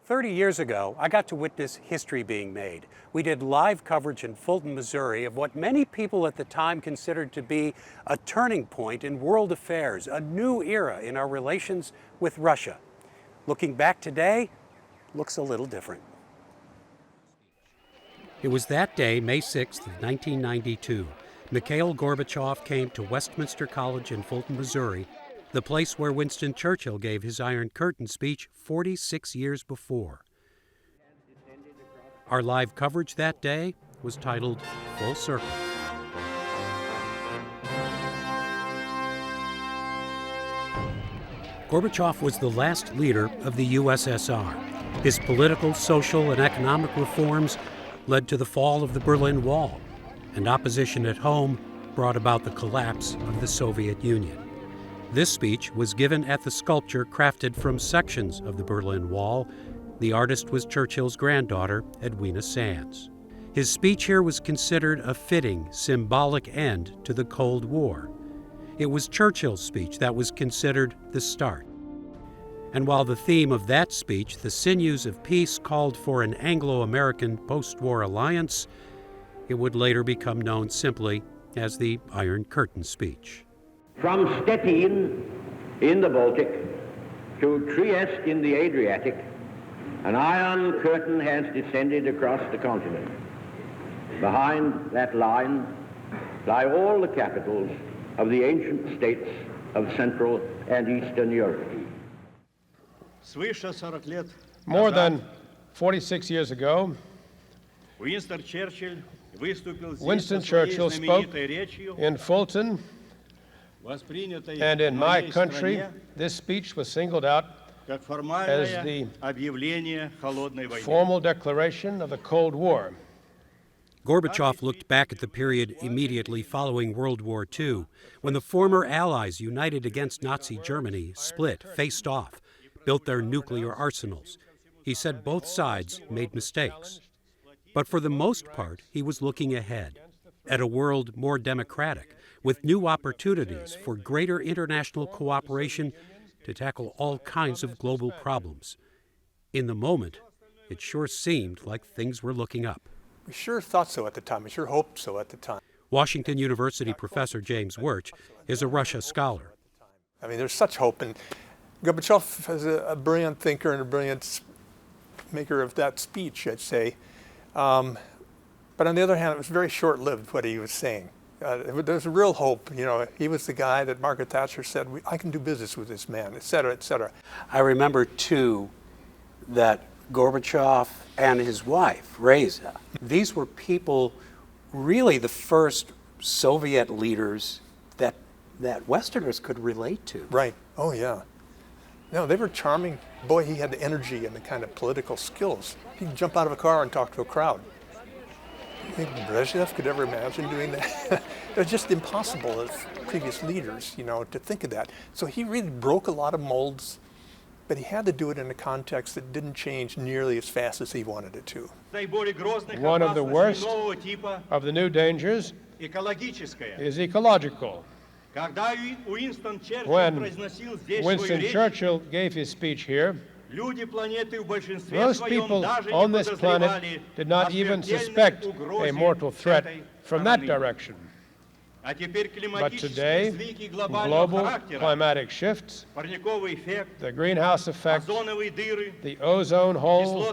30 years ago, I got to witness history being made. We did live coverage in Fulton, Missouri of what many people at the time considered to be a turning point in world affairs, a new era in our relations with Russia. Looking back today, looks a little different. It was that day, May 6th, 1992. Mikhail Gorbachev came to Westminster College in Fulton, Missouri, the place where Winston Churchill gave his Iron Curtain speech 46 years before. Our live coverage that day was titled Full Circle. Gorbachev was the last leader of the USSR. His political, social, and economic reforms led to the fall of the Berlin Wall, and opposition at home brought about the collapse of the Soviet Union. This speech was given at the sculpture crafted from sections of the Berlin Wall. The artist was Churchill's granddaughter, Edwina Sands. His speech here was considered a fitting, symbolic end to the Cold War. It was Churchill's speech that was considered the start. And while the theme of that speech, the sinews of peace, called for an Anglo-American post-war alliance, it would later become known simply as the Iron Curtain speech. From Stettin in the Baltic to Trieste in the Adriatic, an iron curtain has descended across the continent. Behind that line lie all the capitals of the ancient states of Central and Eastern Europe. More than 46 years ago, Winston Churchill spoke in Fulton, and in my country, this speech was singled out as the formal declaration of the Cold War. Gorbachev looked back at the period immediately following World War II, when the former Allies united against Nazi Germany split, faced off, built their nuclear arsenals. He said both sides made mistakes. But for the most part, he was looking ahead, at a world more democratic, with new opportunities for greater international cooperation to tackle all kinds of global problems. In the moment, it sure seemed like things were looking up. We sure thought so at the time. We sure hoped so at the time. Washington University professor James Wirch is a Russia scholar. I mean, there's such hope, and Gorbachev is a brilliant thinker and a brilliant maker of that speech, I'd say. But on the other hand, it was very short-lived what he was saying. There's a real hope. You know, he was the guy that Margaret Thatcher said, I can do business with this man, et cetera, et cetera. I remember, too, that Gorbachev and his wife, Reza, these were people, really the first Soviet leaders that Westerners could relate to. Right. Oh, yeah. No, they were charming. Boy, he had the energy and the kind of political skills. He'd jump out of a car and talk to a crowd. You think Brezhnev could ever imagine doing that? It was just impossible as previous leaders, you know, to think of that. So he really broke a lot of molds, but he had to do it in a context that didn't change nearly as fast as he wanted it to. One of the worst of the new dangers is ecological. When Winston Churchill gave his speech here, most people on this planet did not even suspect a mortal threat from that direction. But today, global climatic shifts, the greenhouse effect, the ozone hole,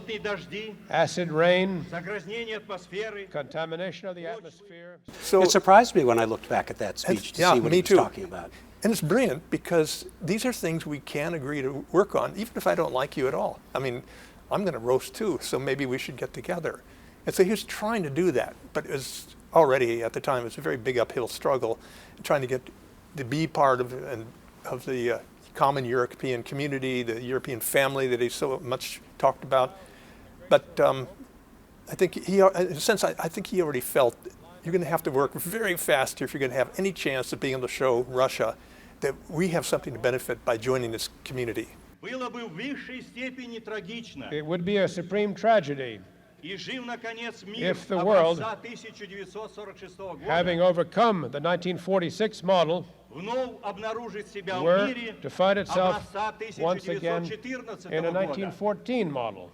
acid rain, contamination of the atmosphere. So it surprised me when I looked back at that speech to see what he was talking about. And it's brilliant because these are things we can agree to work on, even if I don't like you at all. I mean, I'm going to roast too, so maybe we should get together. And so he was trying to do that, but it was already at the time, it was a very big uphill struggle, trying to get the be part of the common European community, the European family that he so much talked about. But I think he, in a sense, I think he already felt you're going to have to work very fast if you're going to have any chance of being able to show Russia that we have something to benefit by joining this community. It would be a supreme tragedy if the world, having overcome the 1946 model, were to find itself once again in a 1914 model.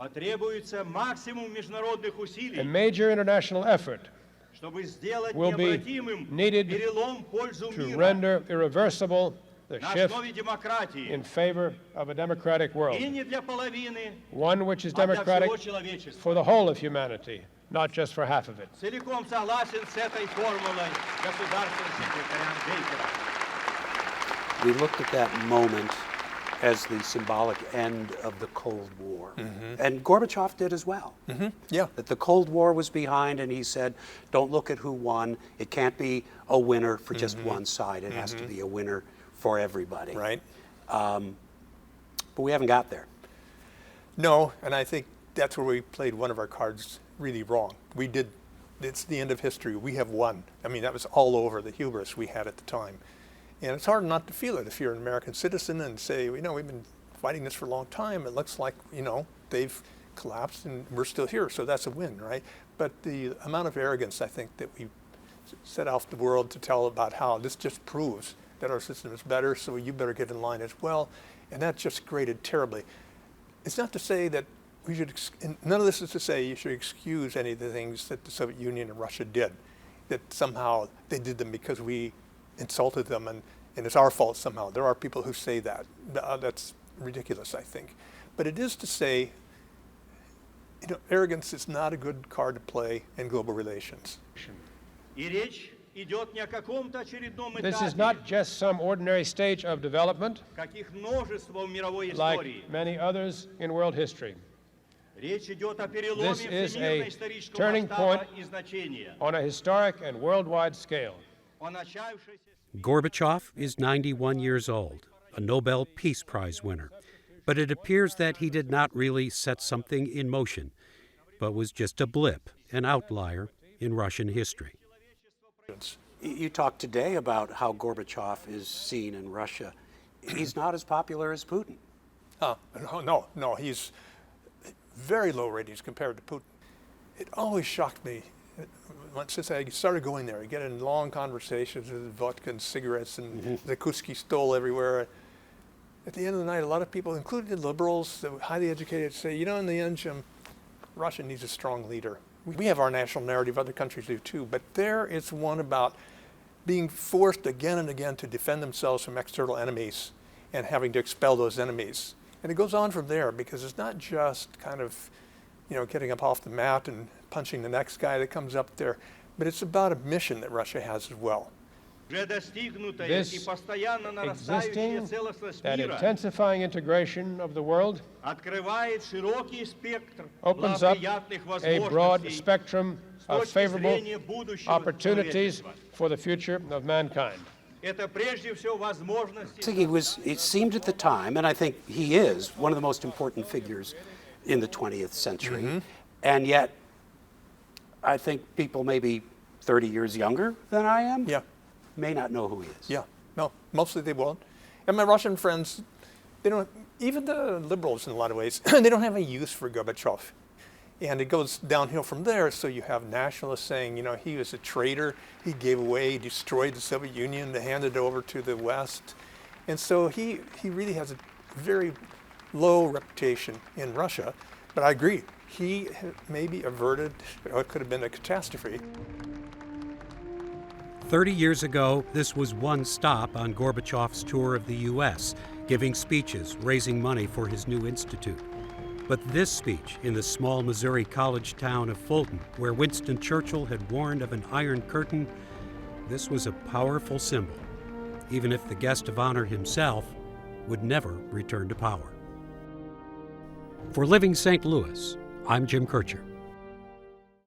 Потребуется максимум международных A усилий, major international effort чтобы сделать will be необратимым needed перелом в пользу to мира render irreversible the на shift основе демократии. in favor of a democratic world, И не для половины, one which is а для democratic всего человечества. for the whole of humanity, not just for half of it. Целиком согласен с этой формулой государственного секретаря Бейкера. We looked at that moment as the symbolic end of the Cold War. And Gorbachev did as well. Yeah. That the Cold War was behind, and he said, don't look at who won. It can't be a winner for just one side. It has to be a winner for everybody. Right. But we haven't got there. No, and I think that's where we played one of our cards really wrong. We did, it's the end of history. We have won. I mean, that was all over the hubris we had at the time. And it's hard not to feel it if you're an American citizen and say, you know, we've been fighting this for a long time. It looks like, you know, they've collapsed and we're still here, so that's a win, right? But the amount of arrogance, I think, that we set off the world to tell about how this just proves that our system is better, so you better get in line as well. And that just grated terribly. It's not to say that we should, and none of this is to say you should excuse any of the things that the Soviet Union and Russia did, that somehow they did them because we insulted them and it's our fault somehow. There are people who say that. That's ridiculous, I think. But it is to say, you know, arrogance is not a good card to play in global relations. И речь идет не о каком-то очередном This is этапе, not just some ordinary stage of development каких множество в мировой like истории. many others in world history. Речь идет о переломе This is всемирно a исторического turning масштаба point и значения, on a historic and worldwide scale. о начавшейся. Gorbachev is 91 years old, a Nobel Peace Prize winner. But it appears that he did not really set something in motion, but was just a blip, an outlier in Russian history. You talked today about how Gorbachev is seen in Russia. He's not as popular as Putin. No, he's very low ratings compared to Putin. It always shocked me since I started going there. I get in long conversations with vodka and cigarettes and the Kuski stole everywhere. At the end of the night, a lot of people, including the liberals, the highly educated, say, you know, in the end, Jim, Russia needs a strong leader. We have our national narrative, other countries do too, but there is one about being forced again and again to defend themselves from external enemies and having to expel those enemies. And it goes on from there because it's not just kind of, you know, getting up off the mat and punching the next guy that comes up there, but it's about a mission that Russia has as well. This existing and intensifying integration of the world opens up a broad spectrum of favorable opportunities for the future of mankind. I think it seemed at the time, and I think he is, one of the most important figures in the 20th century. And yet, I think people maybe 30 years younger than I am may not know who he is. Yeah, no, mostly they won't. And my Russian friends, they don't, even the liberals in a lot of ways, they don't have a use for Gorbachev. And it goes downhill from there, so you have nationalists saying, you know, he was a traitor, he gave away, destroyed the Soviet Union to hand it over to the West. And so he really has a very low reputation in Russia, but I agree, he maybe averted what could have been a catastrophe. 30 years ago, this was one stop on Gorbachev's tour of the U.S., giving speeches, raising money for his new institute. But this speech in the small Missouri college town of Fulton, where Winston Churchill had warned of an Iron Curtain, this was a powerful symbol, even if the guest of honor himself would never return to power. For Living St. Louis, I'm Jim Kircher.